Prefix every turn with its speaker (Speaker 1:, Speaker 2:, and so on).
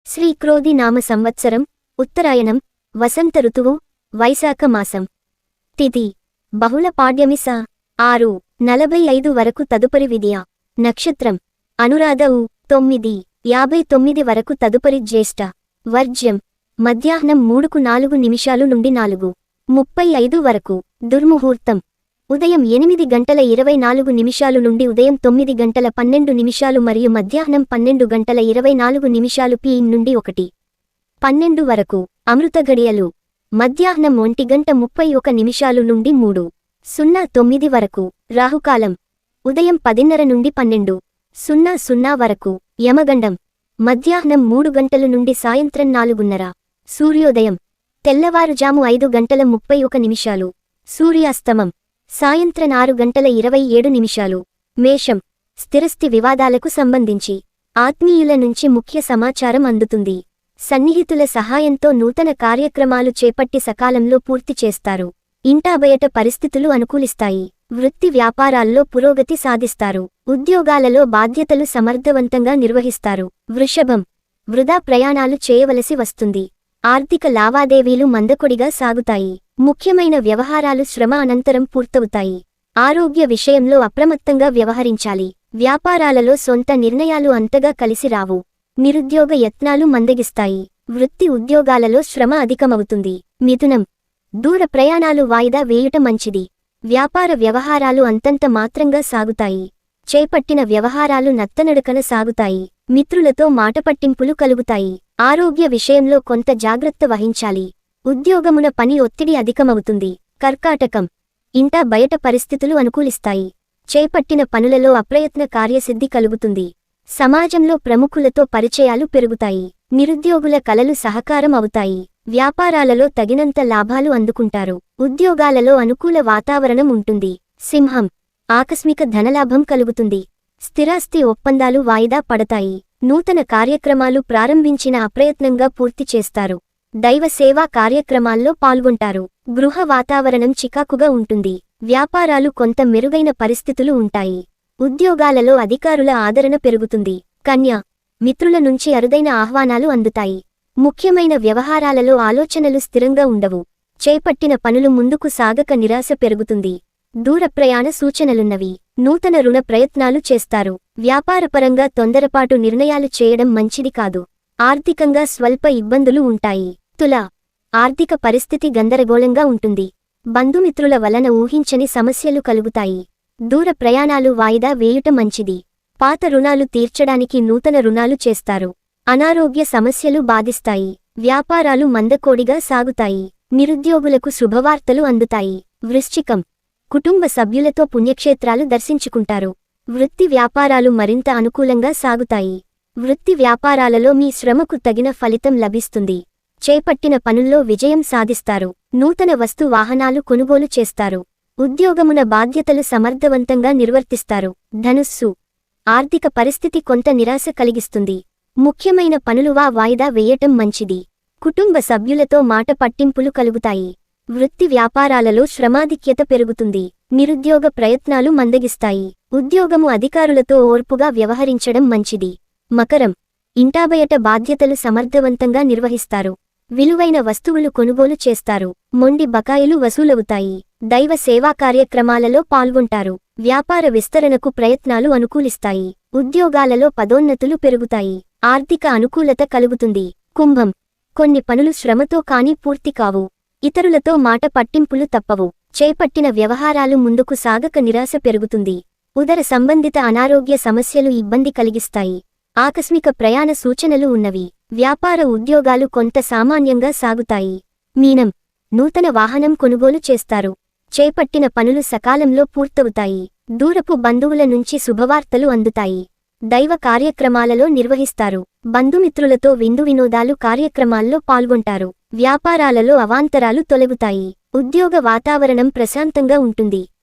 Speaker 1: శ్రీ క్రోధి నామ సంవత్సరం ఉత్తరాయణం వసంత ఋతువు వైశాఖ మాసం తిథి బహుళ పాడ్యమి స 6:45 వరకు తదుపరి విద్య నక్షత్రం అనురాధ ఉ 9:59 వరకు తదుపరి జ్యేష్ఠ వర్జ్యం మధ్యాహ్నం 3:04 నుండి 4:35 వరకు దుర్ముహూర్తం ఉదయం 8:24 నుండి ఉదయం 9:12 మరియు మధ్యాహ్నం 12:24 p.m. నుండి 1:12 వరకు అమృత గడియలు మధ్యాహ్నం 1:31 నుండి 3:09 వరకు రాహుకాలం ఉదయం 10:30 నుండి 12:00 వరకు యమగండం మధ్యాహ్నం 3 గంటల నుండి సాయంత్రం 4:30 సూర్యోదయం తెల్లవారుజాము 5:31 సూర్యాస్తమం సాయంత్రం 6:27 మేషం స్థిరస్థి వివాదాలకు సంబంధించి ఆత్మీయుల నుంచి ముఖ్య సమాచారం అందుతుంది. సన్నిహితుల సహాయంతో నూతన కార్యక్రమాలు చేపట్టి సకాలంలో పూర్తి చేస్తారు. ఇంటాబయట పరిస్థితులు అనుకూలిస్తాయి. వృత్తి వ్యాపారాల్లో పురోగతి సాధిస్తారు. ఉద్యోగాలలో బాధ్యతలు సమర్థవంతంగా నిర్వహిస్తారు. వృషభం వృధా ప్రయాణాలు చేయవలసి వస్తుంది. ఆర్థిక లావాదేవీలు మందకొడిగా సాగుతాయి. ముఖ్యమైన వ్యవహారాలు శ్రమ అనంతరం పూర్తవుతాయి. ఆరోగ్య విషయంలో అప్రమత్తంగా వ్యవహరించాలి. వ్యాపారాలలో సొంత నిర్ణయాలు అంతగా కలిసి రావు. నిరుద్యోగ యత్నాలు మందగిస్తాయి. వృత్తి ఉద్యోగాలలో శ్రమ అధికమవుతుంది. మిథునం దూర ప్రయాణాలు వాయిదా వేయుట మంచిది. వ్యాపార వ్యవహారాలు అంతంత మాత్రంగా సాగుతాయి. చేపట్టిన వ్యవహారాలు నత్తనడకన సాగుతాయి. మిత్రులతో మాటపట్టింపులు కలుగుతాయి. ఆరోగ్య విషయంలో కొంత జాగ్రత్త వహించాలి. ఉద్యోగమున పని ఒత్తిడి అధికమవుతుంది. కర్కాటకం ఇంటా బయట పరిస్థితులు అనుకూలిస్తాయి. చేపట్టిన పనులలో అప్రయత్న కార్యసిద్ధి కలుగుతుంది. సమాజంలో ప్రముఖులతో పరిచయాలు పెరుగుతాయి. నిరుద్యోగుల కలలు సహకారం అవుతాయి. వ్యాపారాలలో తగినంత లాభాలు అందుకుంటారు. ఉద్యోగాలలో అనుకూల వాతావరణం ఉంటుంది. సింహం ఆకస్మిక ధనలాభం కలుగుతుంది. స్థిరాస్తి ఒప్పందాలు వాయిదా పడతాయి. నూతన కార్యక్రమాలు ప్రారంభించిన అప్రయత్నంగా పూర్తి చేస్తారు. దైవ సేవా కార్యక్రమాల్లో పాల్గొంటారు. గృహ వాతావరణం చికాకుగా ఉంటుంది. వ్యాపారాలు కొంత మెరుగైన పరిస్థితులు ఉంటాయి. ఉద్యోగాలలో అధికారుల ఆదరణ పెరుగుతుంది. కన్య మిత్రుల నుంచి అరుదైన ఆహ్వానాలు అందుతాయి. ముఖ్యమైన వ్యవహారాలలో ఆలోచనలు స్థిరంగా ఉండవు. చేపట్టిన పనులు ముందుకు సాగక నిరాశ పెరుగుతుంది. దూర ప్రయాణ సూచనలున్నవి. నూతన రుణ ప్రయత్నాలు చేస్తారు. వ్యాపారపరంగా తొందరపాటు నిర్ణయాలు చేయడం మంచిది కాదు. ఆర్థికంగా స్వల్ప ఇబ్బందులు ఉంటాయి. తుల ఆర్థిక పరిస్థితి గందరగోళంగా ఉంటుంది. బంధుమిత్రుల వలన ఊహించని సమస్యలు కలుగుతాయి. దూర ప్రయాణాలు వాయిదా వేయుట మంచిది. పాత రుణాలు తీర్చడానికి నూతన రుణాలు చేస్తారు. అనారోగ్య సమస్యలు బాధిస్తాయి. వ్యాపారాలు మందకోడిగా సాగుతాయి. నిరుద్యోగులకు శుభవార్తలు అందుతాయి. వృశ్చికం కుటుంబ సభ్యులతో పుణ్యక్షేత్రాలు దర్శించుకుంటారు. వృత్తి వ్యాపారాలు మరింత అనుకూలంగా సాగుతాయి. వృత్తి వ్యాపారాలలో మీ శ్రమకు తగిన ఫలితం లభిస్తుంది. చేపట్టిన పనుల్లో విజయం సాధిస్తారు. నూతన వస్తు వాహనాలు కొనుగోలు చేస్తారు. ఉద్యోగమున బాధ్యతలు సమర్థవంతంగా నిర్వర్తిస్తారు. ధనుస్సు ఆర్థిక పరిస్థితి కొంత నిరాశ కలిగిస్తుంది. ముఖ్యమైన పనులు వాయిదా వేయటం మంచిది. కుటుంబ సభ్యులతో మాట పట్టింపులు కలుగుతాయి. వృత్తి వ్యాపారాలలో శ్రమాధిక్యత పెరుగుతుంది. నిరుద్యోగ ప్రయత్నాలు మందగిస్తాయి. ఉద్యోగము అధికారులతో ఓర్పుగా వ్యవహరించడం మంచిది. మకరం ఇంటాబయట బాధ్యతలు సమర్థవంతంగా నిర్వహిస్తారు. విలువైన వస్తువులు కొనుగోలు చేస్తారు. మొండి బకాయిలు వసూలవుతాయి. దైవ సేవా కార్యక్రమాలలో పాల్గొంటారు. వ్యాపార విస్తరణకు ప్రయత్నాలు అనుకూలిస్తాయి. ఉద్యోగాలలో పదోన్నతులు పెరుగుతాయి. ఆర్థిక అనుకూలత కలుగుతుంది. కుంభం కొన్ని పనులు శ్రమతో కాని పూర్తి కావు. ఇతరులతో మాట పట్టింపులు తప్పవు. చేపట్టిన వ్యవహారాలు ముందుకు సాగక నిరాశ పెరుగుతుంది. ఉదర సంబంధిత అనారోగ్య సమస్యలు ఇబ్బంది కలిగిస్తాయి. ఆకస్మిక ప్రయాణ సూచనలు ఉన్నవి. వ్యాపార ఉద్యోగాలు కొంత సామాన్యంగా సాగుతాయి. మీనం నూతన వాహనం కొనుగోలు చేస్తారు. చేపట్టిన పనులు సకాలంలో పూర్తవుతాయి. దూరపు బంధువుల నుంచి శుభవార్తలు అందుతాయి. దైవ కార్యక్రమాలలో నిర్వహిస్తారు. బంధుమిత్రులతో విందు వినోదాలు కార్యక్రమాల్లో పాల్గొంటారు. వ్యాపారాలలో అవాంతరాలు తొలగుతాయి. ఉద్యోగ వాతావరణం ప్రశాంతంగా ఉంటుంది.